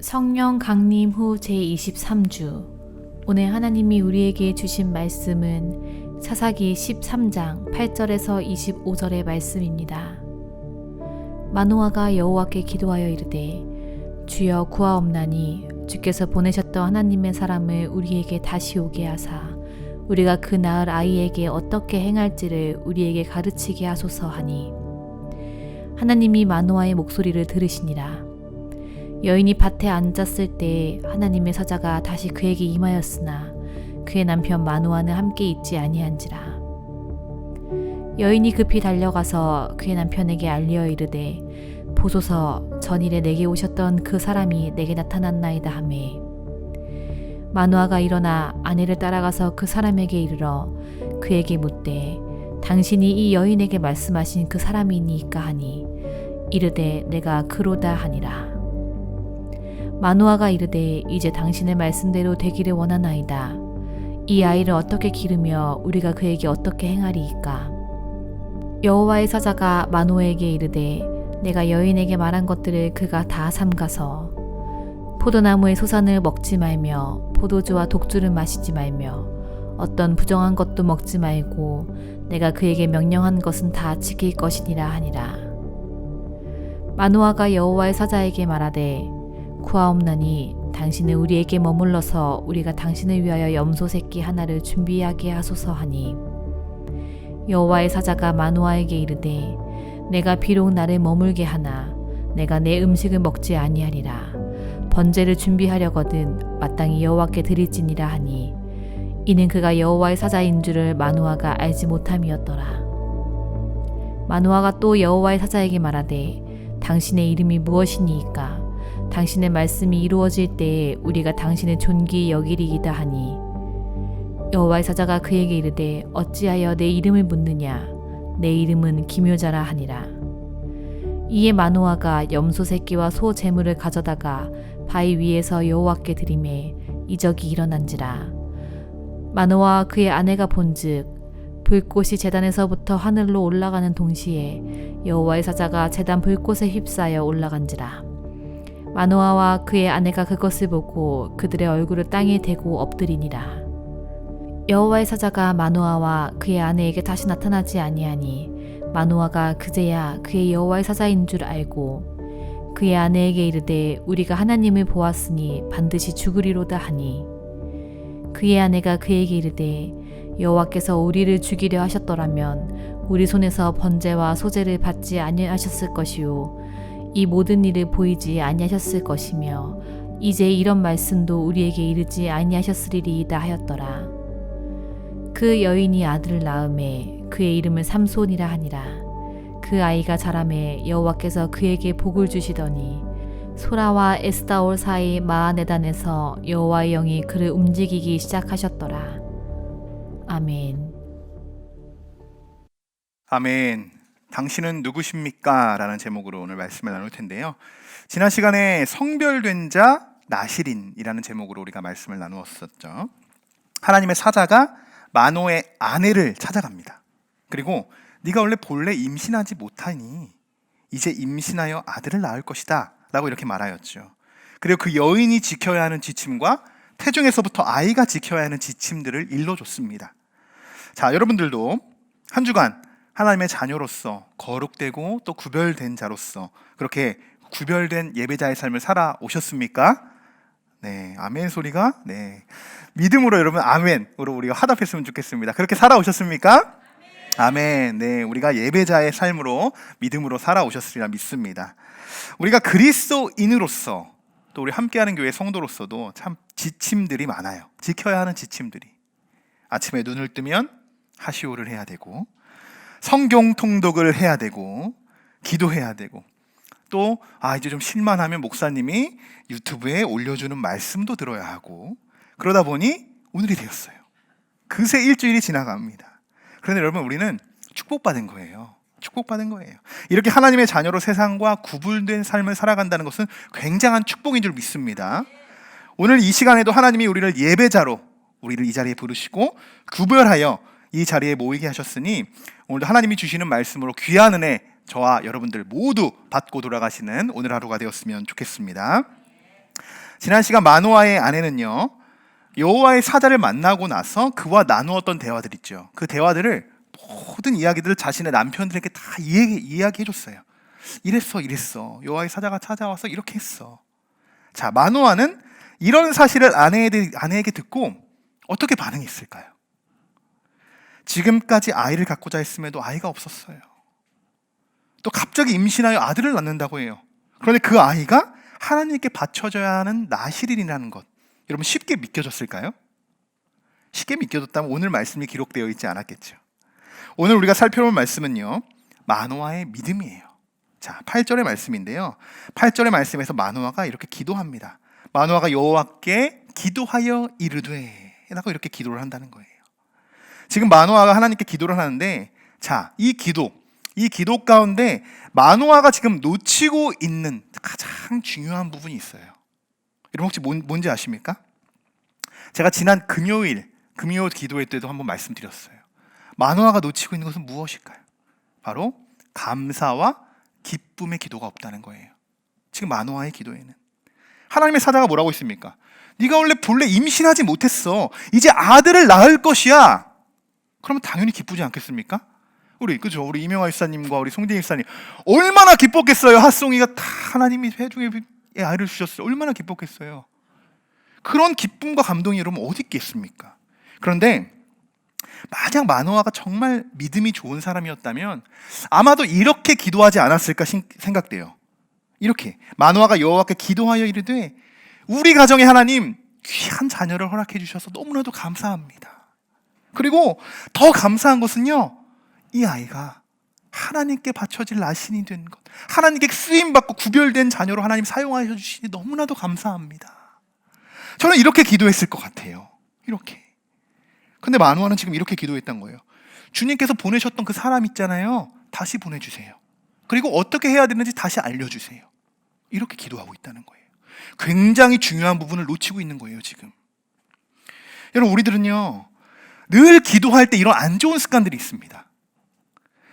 성령 강림 후 제23주. 오늘 하나님이 우리에게 주신 말씀은 사사기 13장 8절에서 25절의 말씀입니다. 마노아가 여호와께 기도하여 이르되 주여 구하옵나니 주께서 보내셨던 하나님의 사람을 우리에게 다시 오게 하사 우리가 그 낳을 아이에게 어떻게 행할지를 우리에게 가르치게 하소서 하니 하나님이 마노아의 목소리를 들으시니라. 여인이 밭에 앉았을 때 하나님의 사자가 다시 그에게 임하였으나 그의 남편 마노아는 함께 있지 아니한지라. 여인이 급히 달려가서 그의 남편에게 알리어 이르되 보소서 전일에 내게 오셨던 그 사람이 내게 나타났나이다 하매 마노아가 일어나 아내를 따라가서 그 사람에게 이르러 그에게 묻되 당신이 이 여인에게 말씀하신 그 사람이니까 하니 이르되 내가 그로다 하니라. 마노아가 이르되 이제 당신의 말씀대로 되기를 원하나이다. 이 아이를 어떻게 기르며 우리가 그에게 어떻게 행하리이까. 여호와의 사자가 마노아에게 이르되 내가 여인에게 말한 것들을 그가 다 삼가서 포도나무의 소산을 먹지 말며 포도주와 독주를 마시지 말며 어떤 부정한 것도 먹지 말고 내가 그에게 명령한 것은 다 지킬 것이니라 하니라. 마노아가 여호와의 사자에게 말하되 구하옵나니 당신은 우리에게 머물러서 우리가 당신을 위하여 염소 새끼 하나를 준비하게 하소서 하니 여호와의 사자가 마노아에게 이르되 내가 비록 나를 머물게 하나 내가 내 음식을 먹지 아니하리라. 번제를 준비하려거든 마땅히 여호와께 드릴지니라 하니 이는 그가 여호와의 사자인 줄을 마노아가 알지 못함이었더라. 마노아가 또 여호와의 사자에게 말하되 당신의 이름이 무엇이니이까 당신의 말씀이 이루어질 때에 우리가 당신을 존귀히 여기리이다 하니 여호와의 사자가 그에게 이르되 어찌하여 내 이름을 묻느냐 내 이름은 기묘자라 하니라. 이에 마노아가 염소 새끼와 소 제물을 가져다가 바위 위에서 여호와께 드리매 이적이 일어난지라. 마노아와 그의 아내가 본즉 불꽃이 제단에서부터 하늘로 올라가는 동시에 여호와의 사자가 제단 불꽃에 휩싸여 올라간지라. 마노아와 그의 아내가 그것을 보고 그들의 얼굴을 땅에 대고 엎드리니라. 여호와의 사자가 마노아와 그의 아내에게 다시 나타나지 아니하니 마노아가 그제야 그의 여호와의 사자인 줄 알고 그의 아내에게 이르되 우리가 하나님을 보았으니 반드시 죽으리로다 하니 그의 아내가 그에게 이르되 여호와께서 우리를 죽이려 하셨더라면 우리 손에서 번제와 소제를 받지 아니하셨을 것이요 이 모든 일을 보이지 아니하셨을 것이며 이제 이런 말씀도 우리에게 이르지 아니하셨으리이다 하였더라. 그 여인이 아들을 낳음에 그의 이름을 삼손이라 하니라. 그 아이가 자라매 여호와께서 그에게 복을 주시더니 소라와 에스다올 사이 마하네단에서 여호와의 영이 그를 움직이기 시작하셨더라. 아멘. 아멘. 당신은 누구십니까? 라는 제목으로 오늘 말씀을 나눌 텐데요. 지난 시간에 성별된 자 나실인이라는 제목으로 우리가 말씀을 나누었었죠. 하나님의 사자가 마노의 아내를 찾아갑니다. 그리고 네가 원래 본래 임신하지 못하니 이제 임신하여 아들을 낳을 것이다 라고 이렇게 말하였죠. 그리고 그 여인이 지켜야 하는 지침과 태중에서부터 아이가 지켜야 하는 지침들을 일러줬습니다. 자, 여러분들도 한 주간 하나님의 자녀로서 거룩되고 또 구별된 자로서 그렇게 구별된 예배자의 삶을 살아오셨습니까? 네, 아멘 소리가 네, 믿음으로 여러분 아멘으로 우리가 화답했으면 좋겠습니다. 그렇게 살아오셨습니까? 아멘. 네, 우리가 예배자의 삶으로 믿음으로 살아오셨으리라 믿습니다. 우리가 그리스도인으로서 또 우리 함께하는 교회 성도로서도 참 지침들이 많아요. 지켜야 하는 지침들이. 아침에 눈을 뜨면 하시오를 해야 되고 성경 통독을 해야 되고 기도해야 되고 또 이제 좀 실만하면 목사님이 유튜브에 올려주는 말씀도 들어야 하고 그러다 보니 오늘이 되었어요. 그새 일주일이 지나갑니다. 그런데 여러분 우리는 축복받은 거예요. 축복받은 거예요. 이렇게 하나님의 자녀로 세상과 구분된 삶을 살아간다는 것은 굉장한 축복인 줄 믿습니다. 오늘 이 시간에도 하나님이 우리를 예배자로 우리를 이 자리에 부르시고 구별하여 이 자리에 모이게 하셨으니 오늘도 하나님이 주시는 말씀으로 귀한 은혜 저와 여러분들 모두 받고 돌아가시는 오늘 하루가 되었으면 좋겠습니다. 지난 시간 마노아의 아내는요, 여호와의 사자를 만나고 나서 그와 나누었던 대화들 있죠. 그 대화들을, 모든 이야기들을 자신의 남편들에게 다 이야기해줬어요. 이랬어. 여호와의 사자가 찾아와서 이렇게 했어. 자, 마노아는 이런 사실을 아내에게 듣고 어떻게 반응했을까요? 지금까지 아이를 갖고자 했음에도 아이가 없었어요. 또 갑자기 임신하여 아들을 낳는다고 해요. 그런데 그 아이가 하나님께 바쳐져야 하는 나실인이라는 것, 여러분 쉽게 믿겨졌을까요? 쉽게 믿겨졌다면 오늘 말씀이 기록되어 있지 않았겠죠. 오늘 우리가 살펴볼 말씀은요, 마노아의 믿음이에요. 자, 8절의 말씀인데요, 8절의 말씀에서 마노아가 이렇게 기도합니다. 마노아가 여호와께 기도하여 이르되 라고 이렇게 기도를 한다는 거예요. 지금 마노아가 하나님께 기도를 하는데, 자, 이 기도 가운데 마노아가 지금 놓치고 있는 가장 중요한 부분이 있어요. 여러분 혹시 뭔지 아십니까? 제가 지난 금요 기도회 때도 한번 말씀드렸어요. 마노아가 놓치고 있는 것은 무엇일까요? 바로 감사와 기쁨의 기도가 없다는 거예요. 지금 마노아의 기도에는 하나님의 사자가 뭐라고 했습니까? 네가 본래 임신하지 못했어. 이제 아들을 낳을 것이야. 그러면 당연히 기쁘지 않겠습니까? 우리 이명아 일사님과 우리 송대 일사님 얼마나 기뻤겠어요. 핫송이가 다 하나님이 회중에 아이를 주셨어요. 얼마나 기뻤겠어요. 그런 기쁨과 감동이 여러분 어디 있겠습니까? 그런데 만약 마노아가 정말 믿음이 좋은 사람이었다면 아마도 이렇게 기도하지 않았을까 생각돼요. 이렇게 마노아가 여호와께 기도하여 이르되 우리 가정에 하나님 귀한 자녀를 허락해 주셔서 너무나도 감사합니다. 그리고 더 감사한 것은요, 이 아이가 하나님께 바쳐질 나신이 된 것, 하나님께 쓰임받고 구별된 자녀로 하나님 사용하셔 주시니 너무나도 감사합니다. 저는 이렇게 기도했을 것 같아요. 이렇게. 근데 마노아는 지금 이렇게 기도했던 거예요. 주님께서 보내셨던 그 사람 있잖아요, 다시 보내주세요. 그리고 어떻게 해야 되는지 다시 알려주세요. 이렇게 기도하고 있다는 거예요. 굉장히 중요한 부분을 놓치고 있는 거예요 지금. 여러분 우리들은요, 늘 기도할 때 이런 안 좋은 습관들이 있습니다.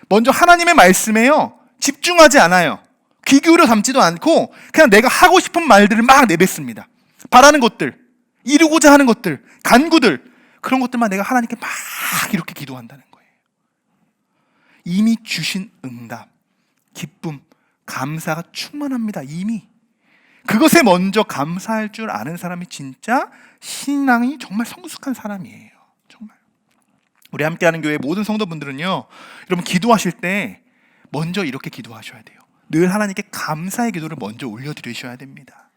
먼저 하나님의 말씀에요 집중하지 않아요. 귀 기울여 담지도 않고 그냥 내가 하고 싶은 말들을 막 내뱉습니다. 바라는 것들, 이루고자 하는 것들, 간구들, 그런 것들만 내가 하나님께 막 이렇게 기도한다는 거예요. 이미 주신 응답, 기쁨, 감사가 충만합니다. 이미 그것에 먼저 감사할 줄 아는 사람이 진짜 신앙이 정말 성숙한 사람이에요. 정말. 우리 함께하는 교회 모든 성도분들은요, 여러분 기도하실 때 먼저 이렇게 기도하셔야 돼요. 늘 하나님께 감사의 기도를 먼저 올려드리셔야 됩니다.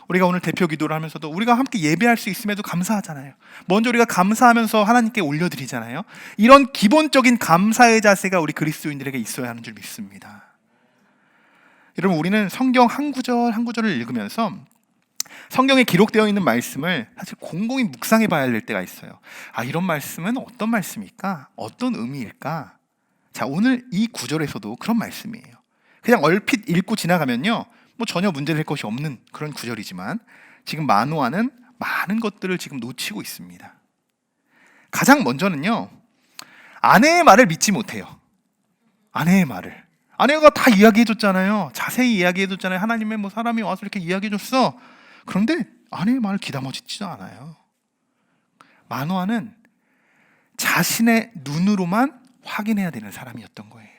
우리가 오늘 대표 기도를 하면서도 우리가 함께 예배할 수 있음에도 감사하잖아요. 먼저 우리가 감사하면서 하나님께 올려드리잖아요. 이런 기본적인 감사의 자세가 우리 그리스도인들에게 있어야 하는 줄 믿습니다. 여러분 우리는 성경 한 구절 한 구절을 읽으면서 성경에 기록되어 있는 말씀을 사실 곰곰이 묵상해 봐야 될 때가 있어요. 아, 이런 말씀은 어떤 말씀일까? 어떤 의미일까? 자, 오늘 이 구절에서도 그런 말씀이에요. 그냥 얼핏 읽고 지나가면요, 뭐 전혀 문제될 것이 없는 그런 구절이지만 지금 마노아는 많은 것들을 지금 놓치고 있습니다. 가장 먼저는요, 아내의 말을 믿지 못해요. 아내의 말을. 아내가 다 이야기해줬잖아요. 자세히 이야기해줬잖아요. 하나님의 뭐 사람이 와서 이렇게 이야기해줬어. 그런데 아내의 말을 귀담아 듣지도 않아요. 마노아는 자신의 눈으로만 확인해야 되는 사람이었던 거예요.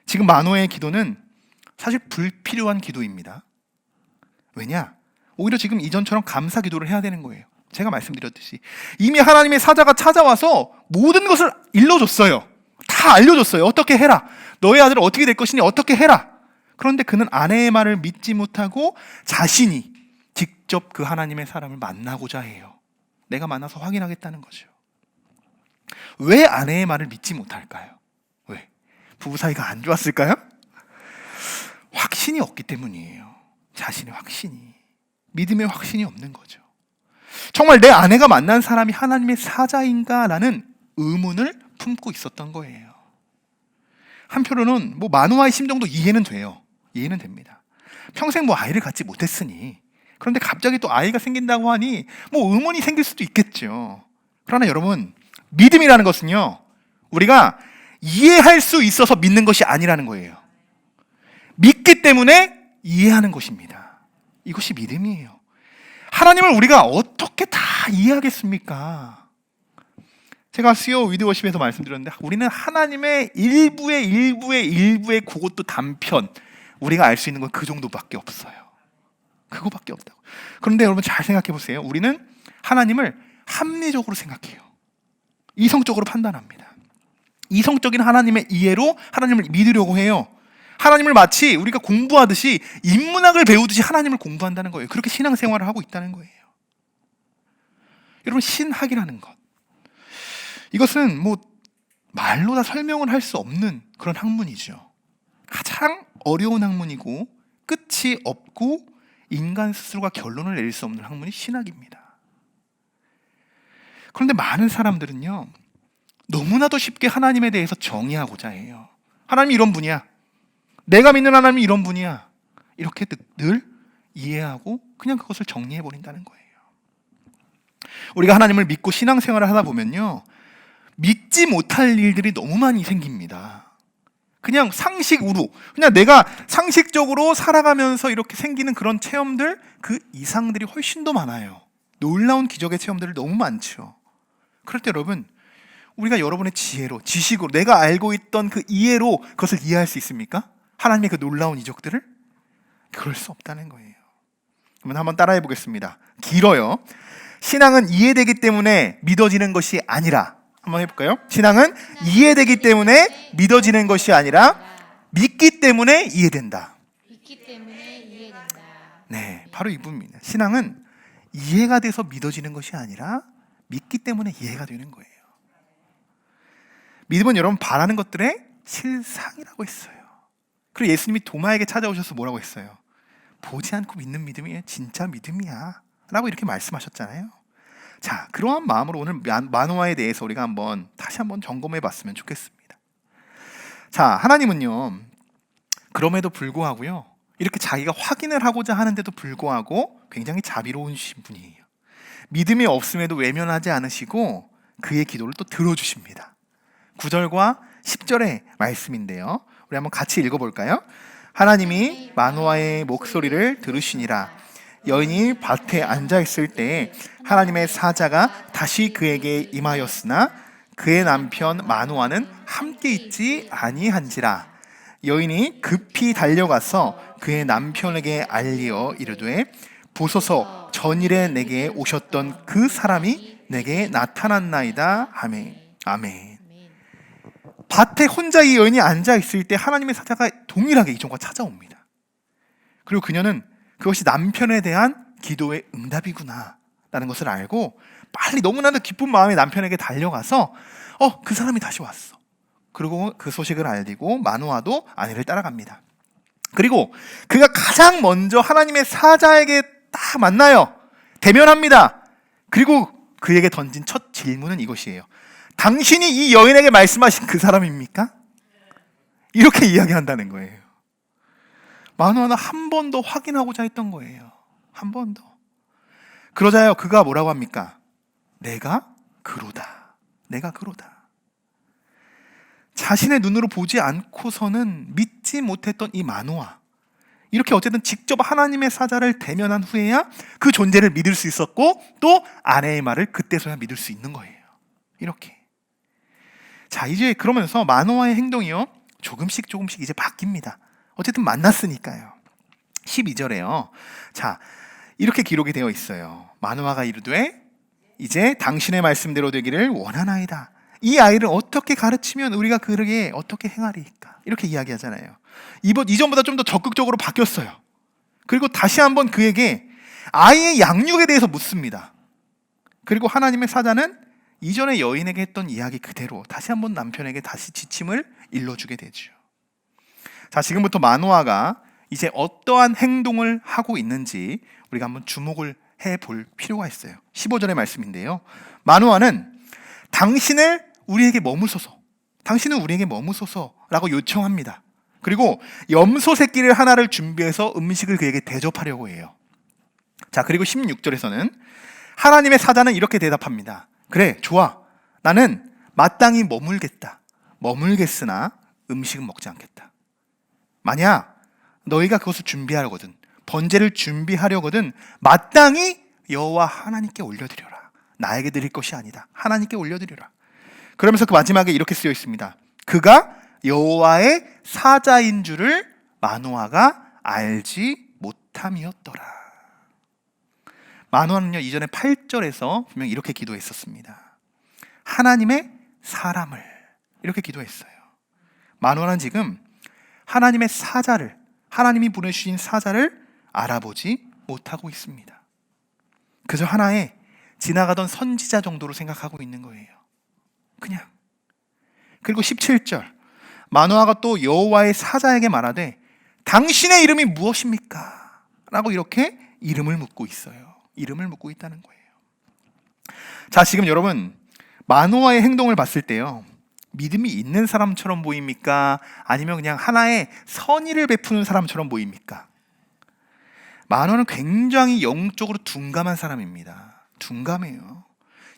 지금 마노아의 기도는 사실 불필요한 기도입니다. 왜냐? 오히려 지금 이전처럼 감사 기도를 해야 되는 거예요. 제가 말씀드렸듯이 이미 하나님의 사자가 찾아와서 모든 것을 일러줬어요. 다 알려줬어요. 어떻게 해라. 너의 아들은 어떻게 될 것이니 어떻게 해라. 그런데 그는 아내의 말을 믿지 못하고 자신이 직접 그 하나님의 사람을 만나고자 해요. 내가 만나서 확인하겠다는 거죠. 왜 아내의 말을 믿지 못할까요? 왜? 부부 사이가 안 좋았을까요? 확신이 없기 때문이에요. 자신의 확신이. 믿음의 확신이 없는 거죠. 정말 내 아내가 만난 사람이 하나님의 사자인가? 라는 의문을 품고 있었던 거예요. 한편으로는 뭐 마노아의 심정도 이해는 돼요. 이해는 됩니다. 평생 뭐 아이를 갖지 못했으니, 그런데 갑자기 또 아이가 생긴다고 하니 뭐 의문이 생길 수도 있겠죠. 그러나 여러분, 믿음이라는 것은요, 우리가 이해할 수 있어서 믿는 것이 아니라는 거예요. 믿기 때문에 이해하는 것입니다. 이것이 믿음이에요. 하나님을 우리가 어떻게 다 이해하겠습니까? 제가 수요 위드워십에서 말씀드렸는데 우리는 하나님의 일부의 그것도 단편 우리가 알 수 있는 건 그 정도밖에 없어요. 그거밖에 없다고. 그런데 여러분 잘 생각해 보세요. 우리는 하나님을 합리적으로 생각해요. 이성적으로 판단합니다. 이성적인 하나님의 이해로 하나님을 믿으려고 해요. 하나님을 마치 우리가 공부하듯이 인문학을 배우듯이 하나님을 공부한다는 거예요. 그렇게 신앙생활을 하고 있다는 거예요. 여러분, 신학이라는 것, 이것은 뭐 말로 다 설명을 할 수 없는 그런 학문이죠. 가장 어려운 학문이고 끝이 없고 인간 스스로가 결론을 내릴 수 없는 학문이 신학입니다. 그런데 많은 사람들은요, 너무나도 쉽게 하나님에 대해서 정의하고자 해요. 하나님이 이런 분이야, 내가 믿는 하나님이 이런 분이야, 이렇게 늘 이해하고 그냥 그것을 정리해버린다는 거예요. 우리가 하나님을 믿고 신앙생활을 하다 보면요, 믿지 못할 일들이 너무 많이 생깁니다. 그냥 상식으로, 그냥 내가 상식적으로 살아가면서 이렇게 생기는 그런 체험들, 그 이상들이 훨씬 더 많아요. 놀라운 기적의 체험들이 너무 많죠. 그럴 때 여러분, 우리가 여러분의 지혜로, 지식으로, 내가 알고 있던 그 이해로 그것을 이해할 수 있습니까? 하나님의 그 놀라운 이적들을? 그럴 수 없다는 거예요. 그러면 한번 따라해 보겠습니다. 길어요. 신앙은 이해되기 때문에 믿어지는 것이 아니라, 한번 해볼까요? 신앙은 이해되기 때문에 믿어지는 것이 아니라 믿기 때문에 이해된다. 믿기 때문에 이해된다. 네, 바로 이 부분입니다. 신앙은 이해가 돼서 믿어지는 것이 아니라 믿기 때문에 이해가 되는 거예요. 믿음은 여러분 바라는 것들의 실상이라고 했어요. 그리고 예수님이 도마에게 찾아오셔서 뭐라고 했어요? 보지 않고 믿는 믿음이 진짜 믿음이야 라고 이렇게 말씀하셨잖아요. 자, 그러한 마음으로 오늘 마노아에 대해서 우리가 다시 한번 점검해 봤으면 좋겠습니다. 자, 하나님은요, 그럼에도 불구하고요, 이렇게 자기가 확인을 하고자 하는데도 불구하고 굉장히 자비로우신 분이에요. 믿음이 없음에도 외면하지 않으시고 그의 기도를 또 들어주십니다. 9절과 10절의 말씀인데요, 우리 한번 같이 읽어볼까요? 하나님이 마노아의 목소리를 들으시니라. 여인이 밭에 앉아있을 때 하나님의 사자가 다시 그에게 임하였으나 그의 남편 마노아는 함께 있지 아니한지라. 여인이 급히 달려가서 그의 남편에게 알리어 이르되, 보소서, 전일에 내게 오셨던 그 사람이 내게 나타났나이다. 아멘. 아멘. 밭에 혼자 이 여인이 앉아있을 때 하나님의 사자가 동일하게 이전과 찾아옵니다. 그리고 그녀는 그것이 남편에 대한 기도의 응답이구나 라는 것을 알고 빨리 너무나도 기쁜 마음에 남편에게 달려가서 그 사람이 다시 왔어. 그리고 그 소식을 알리고 마노아도 아내를 따라갑니다. 그리고 그가 가장 먼저 하나님의 사자에게 딱 만나요. 대면합니다. 그리고 그에게 던진 첫 질문은 이것이에요. 당신이 이 여인에게 말씀하신 그 사람입니까? 이렇게 이야기한다는 거예요. 마노아는 한 번 더 확인하고자 했던 거예요. 한 번 더. 그러자요, 그가 뭐라고 합니까? 내가 그로다. 내가 그로다. 자신의 눈으로 보지 않고서는 믿지 못했던 이 마노아, 이렇게 어쨌든 직접 하나님의 사자를 대면한 후에야 그 존재를 믿을 수 있었고 또 아내의 말을 그때서야 믿을 수 있는 거예요. 이렇게. 자, 이제 그러면서 마노아의 행동이요, 조금씩 이제 바뀝니다. 어쨌든 만났으니까요. 12절에요. 자, 이렇게 기록이 되어 있어요. 마노아가 이르되, 이제 당신의 말씀대로 되기를 원하나이다. 이 아이를 어떻게 가르치면 우리가 그러게 어떻게 행하리까? 이렇게 이야기하잖아요. 이전보다 좀 더 적극적으로 바뀌었어요. 그리고 다시 한번 그에게 아이의 양육에 대해서 묻습니다. 그리고 하나님의 사자는 이전에 여인에게 했던 이야기 그대로 다시 한번 남편에게 다시 지침을 일러주게 되죠. 자, 지금부터 마노아가 이제 어떠한 행동을 하고 있는지 우리가 한번 주목을 해볼 필요가 있어요. 15절의 말씀인데요, 마노아는 당신은 우리에게 머무소서라고 요청합니다. 그리고 염소 새끼를 하나를 준비해서 음식을 그에게 대접하려고 해요. 자, 그리고 16절에서는 하나님의 사자는 이렇게 대답합니다. 그래, 좋아. 나는 마땅히 머물겠으나 음식은 먹지 않겠다. 만약 너희가 그것을 준비하거든, 번제를 준비하려거든 마땅히 여호와 하나님께 올려드려라. 나에게 드릴 것이 아니다. 하나님께 올려드려라. 그러면서 그 마지막에 이렇게 쓰여 있습니다. 그가 여호와의 사자인 줄을 마노아가 알지 못함이었더라. 마노아는요, 이전에 8절에서 분명 이렇게 기도했었습니다. 하나님의 사람을, 이렇게 기도했어요. 마노아는 지금 하나님의 사자를, 하나님이 보내주신 사자를 알아보지 못하고 있습니다. 그저 하나의 지나가던 선지자 정도로 생각하고 있는 거예요. 그냥. 그리고 17절, 마노아가 또 여호와의 사자에게 말하되 당신의 이름이 무엇입니까? 라고 이렇게 이름을 묻고 있어요. 이름을 묻고 있다는 거예요. 자, 지금 여러분, 마노아의 행동을 봤을 때요, 믿음이 있는 사람처럼 보입니까? 아니면 그냥 하나의 선의를 베푸는 사람처럼 보입니까? 마노아는 굉장히 영적으로 둔감한 사람입니다. 둔감해요.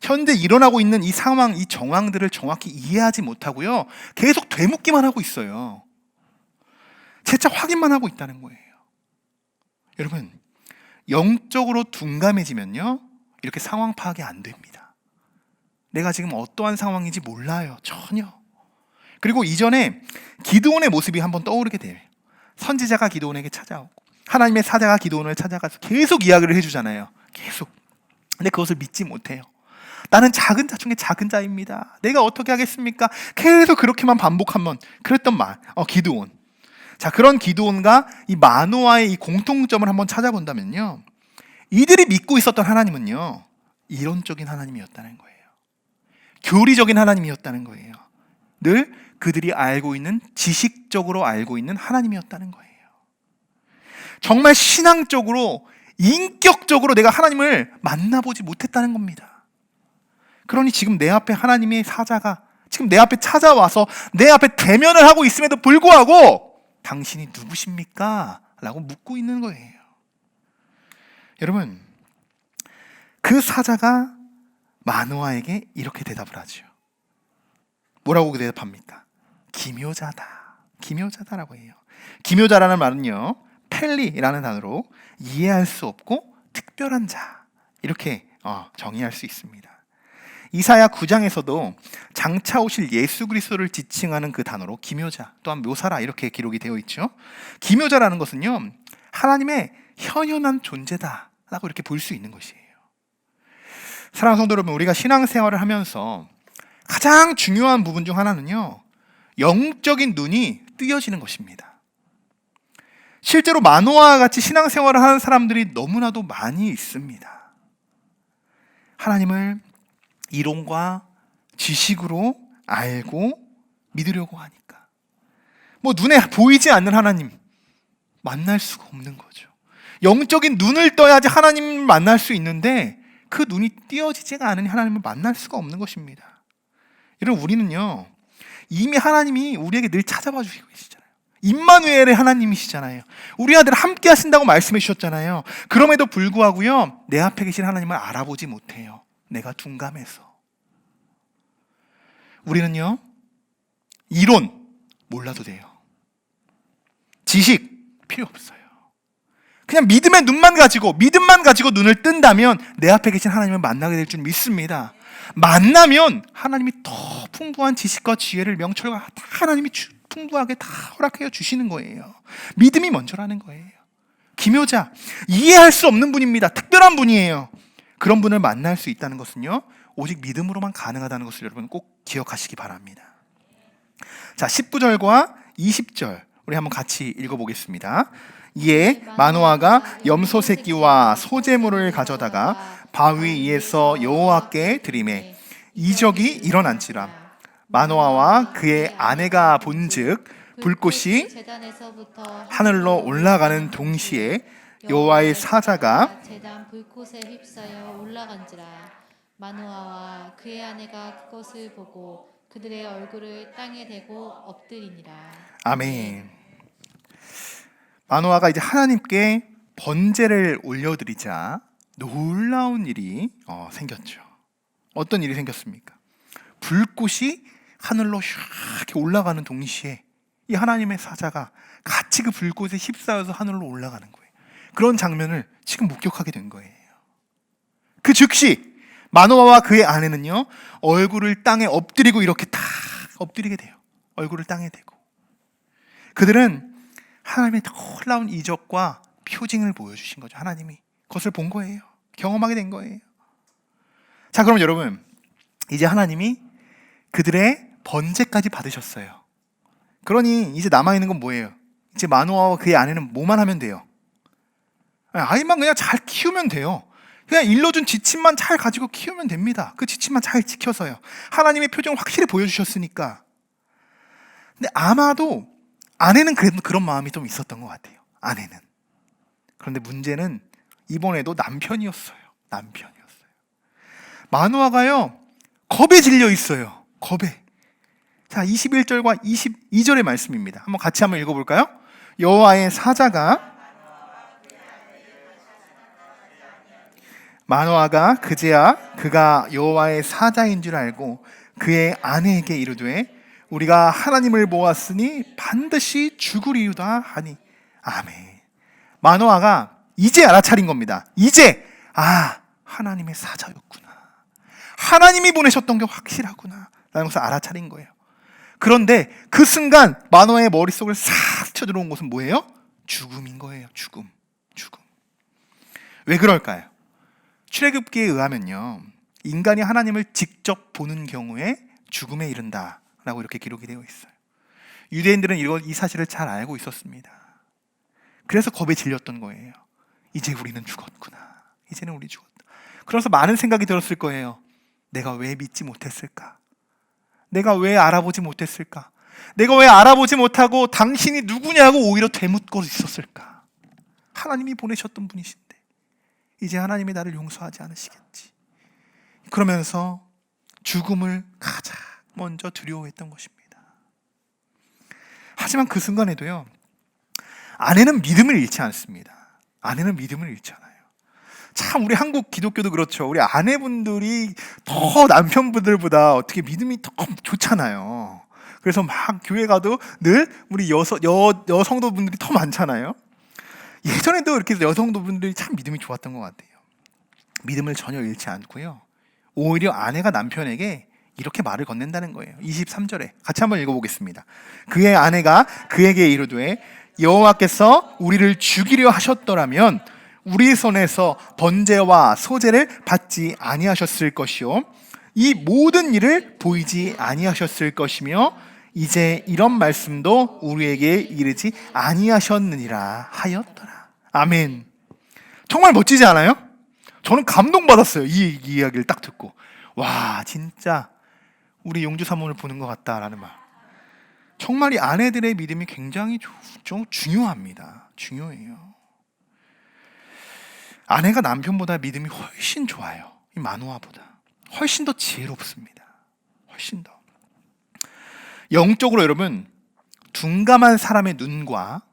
현재 일어나고 있는 이 상황, 이 정황들을 정확히 이해하지 못하고요, 계속 되묻기만 하고 있어요. 재차 확인만 하고 있다는 거예요. 여러분, 영적으로 둔감해지면요, 이렇게 상황 파악이 안 됩니다. 내가 지금 어떠한 상황인지 몰라요. 전혀. 그리고 이전에 기드온의 모습이 한번 떠오르게 돼요. 선지자가 기드온에게 찾아오고 하나님의 사자가 기드온을 찾아가서 계속 이야기를 해주잖아요. 계속. 근데 그것을 믿지 못해요. 나는 작은 자 중에 작은 자입니다. 내가 어떻게 하겠습니까? 계속 그렇게만 반복하면 그랬던 기드온. 자, 그런 기드온과 이 마노아의 이 공통점을 한번 찾아본다면요, 이들이 믿고 있었던 하나님은요, 이론적인 하나님이었다는 거예요. 교리적인 하나님이었다는 거예요. 늘 그들이 알고 있는, 지식적으로 알고 있는 하나님이었다는 거예요. 정말 신앙적으로, 인격적으로 내가 하나님을 만나보지 못했다는 겁니다. 그러니 지금 내 앞에 하나님의 사자가 지금 내 앞에 찾아와서 내 앞에 대면을 하고 있음에도 불구하고 당신이 누구십니까? 라고 묻고 있는 거예요. 여러분, 그 사자가 마노아에게 이렇게 대답을 하죠. 뭐라고 대답합니까? 기묘자다. 기묘자다라고 해요. 기묘자라는 말은요, 펠리라는 단어로 이해할 수 없고 특별한 자, 이렇게 정의할 수 있습니다. 이사야 9장에서도 장차 오실 예수 그리스도를 지칭하는 그 단어로 기묘자 또한 묘사라 이렇게 기록이 되어 있죠. 기묘자라는 것은요, 하나님의 현현한 존재다라고 이렇게 볼 수 있는 것이에요. 사랑하는 성도 여러분, 우리가 신앙생활을 하면서 가장 중요한 부분 중 하나는요, 영적인 눈이 뜨여지는 것입니다. 실제로 마노아와 같이 신앙생활을 하는 사람들이 너무나도 많이 있습니다. 하나님을 이론과 지식으로 알고 믿으려고 하니까 눈에 보이지 않는 하나님 만날 수가 없는 거죠. 영적인 눈을 떠야지 하나님을 만날 수 있는데 그 눈이 띄어지지가 않으니 하나님을 만날 수가 없는 것입니다. 여러분, 우리는요, 이미 하나님이 우리에게 늘 찾아봐 주시고 계시잖아요. 임마누엘의 하나님이시잖아요. 우리와 늘 함께 하신다고 말씀해 주셨잖아요. 그럼에도 불구하고요, 내 앞에 계신 하나님을 알아보지 못해요. 내가 둔감해서. 우리는요, 이론 몰라도 돼요. 지식 필요 없어요. 그냥 믿음의 눈만 가지고, 믿음만 가지고 눈을 뜬다면 내 앞에 계신 하나님을 만나게 될 줄 믿습니다. 만나면 하나님이 더 풍부한 지식과 지혜를, 명철과 다 하나님이 풍부하게 다 허락해 주시는 거예요. 믿음이 먼저라는 거예요. 기묘자, 이해할 수 없는 분입니다. 특별한 분이에요. 그런 분을 만날 수 있다는 것은요, 오직 믿음으로만 가능하다는 것을 여러분 꼭 기억하시기 바랍니다. 자, 19절과 20절 우리 한번 같이 읽어보겠습니다. 이에 마노아가 염소 새끼와 소재물을 가져다가 바위 위에서 여호와께 드리매 이적이 일어난지라. 마노아와 그의 아내가 본즉 불꽃이 하늘로 올라가는 동시에 여호와의 사자가 제단 불꽃에 휩싸여 올라간지라. 마노아와 그의 아내가 그것을 보고 그들의 얼굴을 땅에 대고 엎드리니라. 아멘. 마노아가 이제 하나님께 번제를 올려드리자 놀라운 일이 생겼죠. 어떤 일이 생겼습니까? 불꽃이 하늘로 이렇게 올라가는 동시에 이 하나님의 사자가 같이 그 불꽃에 휩싸여서 하늘로 올라가는 거예요. 그런 장면을 지금 목격하게 된 거예요. 그 즉시 마노아와 그의 아내는요, 얼굴을 땅에 엎드리고 이렇게 탁 엎드리게 돼요. 얼굴을 땅에 대고. 그들은 하나님의 놀라운 이적과 표징을 보여주신 거죠. 하나님이 그것을 본 거예요. 경험하게 된 거예요. 자, 그럼 여러분, 이제 하나님이 그들의 번제까지 받으셨어요. 그러니 이제 남아있는 건 뭐예요? 이제 마노아와 그의 아내는 뭐만 하면 돼요? 아이만 그냥 잘 키우면 돼요. 그냥 일러준 지침만 잘 가지고 키우면 됩니다. 그 지침만 잘 지켜서요. 하나님의 표정을 확실히 보여주셨으니까. 근데 아마도 아내는 그런 마음이 좀 있었던 것 같아요. 아내는. 그런데 문제는 이번에도 남편이었어요. 마노아가요, 겁에 질려 있어요. 겁에. 자, 21절과 22절의 말씀입니다. 한번 읽어볼까요? 여호와의 사자가 마노아가 그제야 그가 여호와의 사자인 줄 알고 그의 아내에게 이르되 우리가 하나님을 보았으니 반드시 죽으리이다 하니. 아멘. 마노아가 이제 알아차린 겁니다. 이제 하나님의 사자였구나. 하나님이 보내셨던 게 확실하구나 라는 것을 알아차린 거예요. 그런데 그 순간 마노아의 머릿속을 싹 쳐들어온 것은 뭐예요? 죽음인 거예요. 죽음. 왜 그럴까요? 출애굽기에 의하면요, 인간이 하나님을 직접 보는 경우에 죽음에 이른다라고 이렇게 기록이 되어 있어요. 유대인들은 이 사실을 잘 알고 있었습니다. 그래서 겁에 질렸던 거예요. 이제 우리는 죽었구나. 이제는 우리 죽었다. 그래서 많은 생각이 들었을 거예요. 내가 왜 믿지 못했을까? 내가 왜 알아보지 못했을까? 내가 왜 알아보지 못하고 당신이 누구냐고 오히려 되묻고 있었을까? 하나님이 보내셨던 분이신데 이제 하나님이 나를 용서하지 않으시겠지. 그러면서 죽음을 가장 먼저 두려워했던 것입니다. 하지만 그 순간에도요, 아내는 믿음을 잃지 않습니다. 아내는 믿음을 잃지 않아요. 참 우리 한국 기독교도 그렇죠. 우리 아내분들이 더 남편분들보다 어떻게 믿음이 더 좋잖아요. 그래서 막 교회 가도 늘 우리 여성도분들이 더 많잖아요. 예전에도 이렇게 여성도분들이 참 믿음이 좋았던 것 같아요. 믿음을 전혀 잃지 않고요, 오히려 아내가 남편에게 이렇게 말을 건넨다는 거예요. 23절에 같이 한번 읽어보겠습니다. 그의 아내가 그에게 이르되 여호와께서 우리를 죽이려 하셨더라면 우리 손에서 번제와 소제를 받지 아니하셨을 것이요 이 모든 일을 보이지 아니하셨을 것이며 이제 이런 말씀도 우리에게 이르지 아니하셨느니라 하였더라. 아멘. 정말 멋지지 않아요? 저는 감동받았어요. 이 이야기를 딱 듣고. 와, 진짜 우리 용주 사모를 보는 것 같다라는 말. 정말 이 아내들의 믿음이 굉장히 좀 중요합니다. 중요해요. 아내가 남편보다 믿음이 훨씬 좋아요. 이 마노아보다. 훨씬 더 지혜롭습니다. 훨씬 더. 영적으로 여러분, 둔감한 사람의 눈과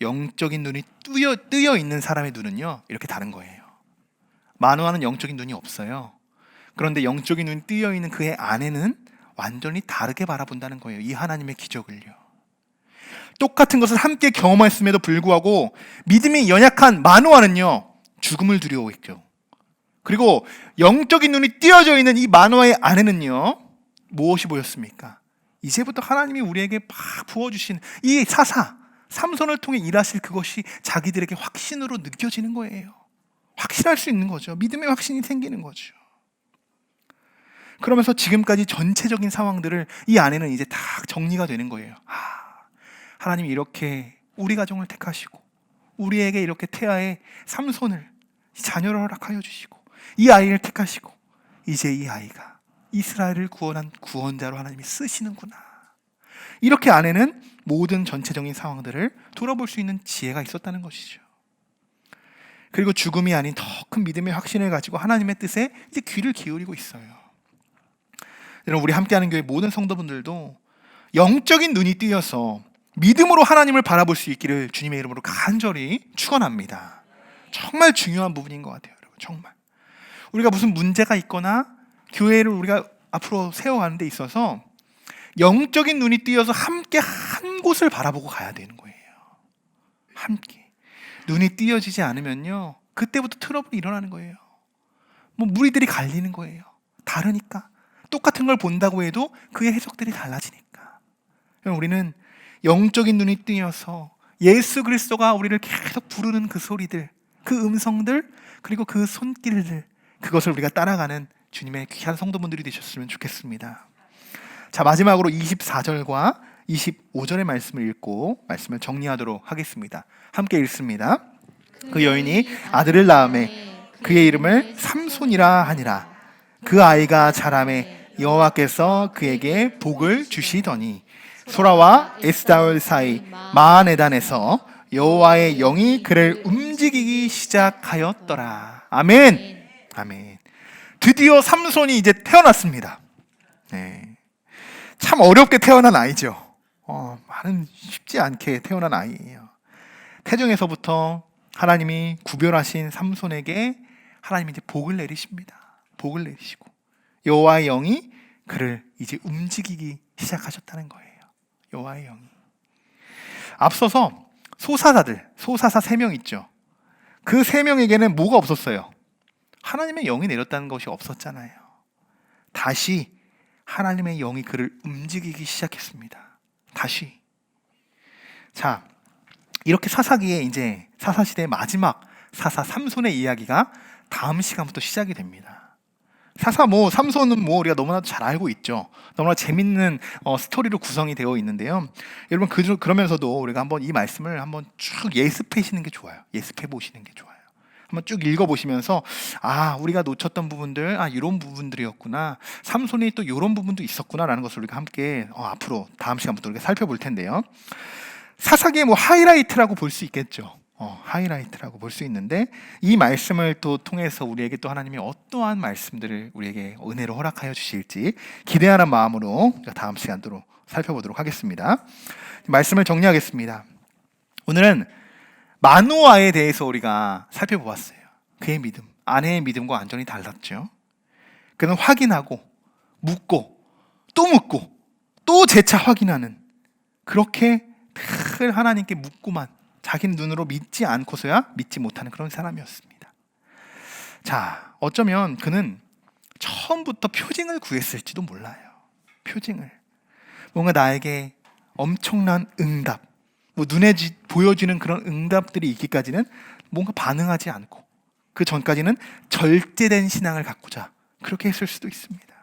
영적인 눈이 뜨여 있는 사람의 눈은요, 이렇게 다른 거예요. 마노아는 영적인 눈이 없어요. 그런데 영적인 눈이 뜨여 있는 그의 아내는 완전히 다르게 바라본다는 거예요. 이 하나님의 기적을요. 똑같은 것을 함께 경험했음에도 불구하고 믿음이 연약한 마노아는요, 죽음을 두려워했죠. 그리고 영적인 눈이 띄어져 있는 이 마노아의 아내는요, 무엇이 보였습니까? 이제부터 하나님이 우리에게 막 부어주신 이 삼손을 통해 일하실 그것이 자기들에게 확신으로 느껴지는 거예요. 확신할 수 있는 거죠. 믿음의 확신이 생기는 거죠. 그러면서 지금까지 전체적인 상황들을 이 아내는 이제 다 정리가 되는 거예요. 하나님이 이렇게 우리 가정을 택하시고 우리에게 이렇게 태아의 삼손을 자녀를 허락하여 주시고 이 아이를 택하시고 이제 이 아이가 이스라엘을 구원한 구원자로 하나님이 쓰시는구나. 이렇게 아내는 모든 전체적인 상황들을 돌아볼 수 있는 지혜가 있었다는 것이죠. 그리고 죽음이 아닌 더 큰 믿음의 확신을 가지고 하나님의 뜻에 이제 귀를 기울이고 있어요. 여러분, 우리 함께하는 교회 모든 성도분들도 영적인 눈이 뜨여서 믿음으로 하나님을 바라볼 수 있기를 주님의 이름으로 간절히 축원합니다. 정말 중요한 부분인 것 같아요, 여러분. 정말 우리가 무슨 문제가 있거나 교회를 우리가 앞으로 세워가는 데 있어서 영적인 눈이 뜨여서 함께 한 곳을 바라보고 가야 되는 거예요. 함께. 눈이 띄어지지 않으면요, 그때부터 트러블이 일어나는 거예요. 뭐 무리들이 갈리는 거예요. 다르니까. 똑같은 걸 본다고 해도 그의 해석들이 달라지니까. 우리는 영적인 눈이 띄어서 예수 그리스도가 우리를 계속 부르는 그 소리들, 그 음성들, 그리고 그 손길들, 그것을 우리가 따라가는 주님의 귀한 성도분들이 되셨으면 좋겠습니다. 자, 마지막으로 24절과 25절의 말씀을 읽고 말씀을 정리하도록 하겠습니다. 함께 읽습니다. 그 여인이 아들을 낳음에 그의 이름을 삼손이라 하니라. 그 아이가 자라매 여호와께서 그에게 복을 주시더니 소라와 에스다올 사이 마하네단에서 여호와의 영이 그를 움직이기 시작하였더라. 아멘. 아멘. 드디어 삼손이 이제 태어났습니다. 네. 참 어렵게 태어난 아이죠. 많은 쉽지 않게 태어난 아이예요. 태중에서부터 하나님이 구별하신 삼손에게 하나님이 이제 복을 내리십니다. 복을 내리시고 여호와의 영이 그를 이제 움직이기 시작하셨다는 거예요. 여호와의 영이. 앞서서 소사사 3명 있죠. 그 3명에게는 뭐가 없었어요? 하나님의 영이 내렸다는 것이 없었잖아요. 다시 하나님의 영이 그를 움직이기 시작했습니다. 다시. 자, 이렇게 사사기에 이제 사사시대의 마지막 사사 삼손의 이야기가 다음 시간부터 시작이 됩니다. 사사 삼손은 우리가 너무나도 잘 알고 있죠. 너무나 재밌는 스토리로 구성이 되어 있는데요. 여러분 그러면서도 우리가 한번 이 말씀을 한번 쭉 예습하시는 게 좋아요. 예습해 보시는 게 좋아요. 한번 쭉 읽어보시면서 우리가 놓쳤던 부분들, 이런 부분들이었구나, 삼손이 또 이런 부분도 있었구나라는 것을 우리가 함께 앞으로 다음 시간부터 우리가 살펴볼 텐데요. 사사기의 하이라이트라고 볼 수 있겠죠. 하이라이트라고 볼 수 있는데 이 말씀을 또 통해서 우리에게 또 하나님이 어떠한 말씀들을 우리에게 은혜로 허락하여 주실지 기대하는 마음으로 다음 시간으로 살펴보도록 하겠습니다. 말씀을 정리하겠습니다. 오늘은 마누아에 대해서 우리가 살펴보았어요. 그의 믿음, 아내의 믿음과 완전히 달랐죠. 그는 확인하고 묻고 또 묻고 또 재차 확인하는, 그렇게 늘 하나님께 묻고만 자기 눈으로 믿지 않고서야 믿지 못하는 그런 사람이었습니다. 자, 어쩌면 그는 처음부터 표징을 구했을지도 몰라요. 표징을. 뭔가 나에게 엄청난 응답, 눈에 보여지는 그런 응답들이 있기까지는 뭔가 반응하지 않고, 그 전까지는 절제된 신앙을 갖고자 그렇게 했을 수도 있습니다.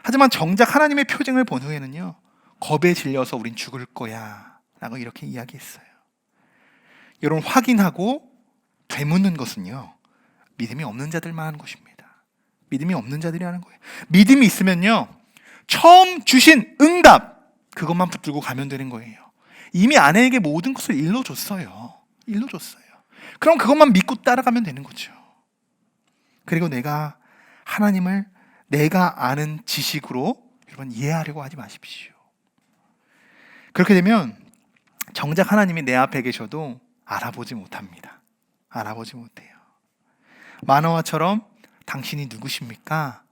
하지만 정작 하나님의 표징을 본 후에는요, 겁에 질려서 우린 죽을 거야 라고 이렇게 이야기했어요. 여러분, 확인하고 되묻는 것은요, 믿음이 없는 자들만 하는 것입니다. 믿음이 없는 자들이 하는 거예요. 믿음이 있으면요, 처음 주신 응답, 그것만 붙들고 가면 되는 거예요. 이미 아내에게 모든 것을 일러줬어요. 그럼 그것만 믿고 따라가면 되는 거죠. 그리고 내가 하나님을 내가 아는 지식으로 여러분 이해하려고 하지 마십시오. 그렇게 되면 정작 하나님이 내 앞에 계셔도 알아보지 못합니다. 알아보지 못해요. 마노아처럼 당신이 누구십니까?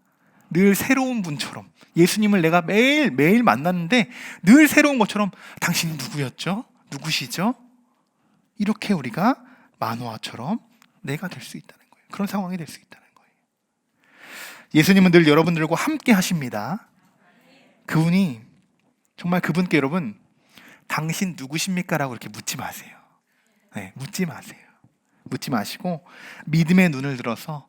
늘 새로운 분처럼, 예수님을 내가 매일 만났는데 늘 새로운 것처럼 당신이 누구였죠? 누구시죠? 이렇게 우리가 마노아처럼 내가 될 수 있다는 거예요. 그런 상황이 될 수 있다는 거예요. 예수님은 늘 여러분들과 함께 하십니다. 그분이 정말 그분께 여러분, 당신 누구십니까? 라고 이렇게 묻지 마세요. 네, 묻지 마세요. 묻지 마시고 믿음의 눈을 들어서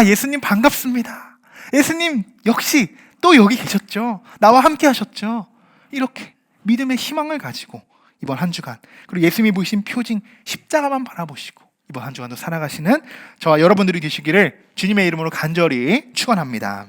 예수님 반갑습니다. 예수님 역시 또 여기 계셨죠. 나와 함께 하셨죠. 이렇게 믿음의 희망을 가지고 이번 한 주간, 그리고 예수님이 보이신 표징 십자가만 바라보시고 이번 한 주간도 살아가시는 저와 여러분들이 되시기를 주님의 이름으로 간절히 축원합니다.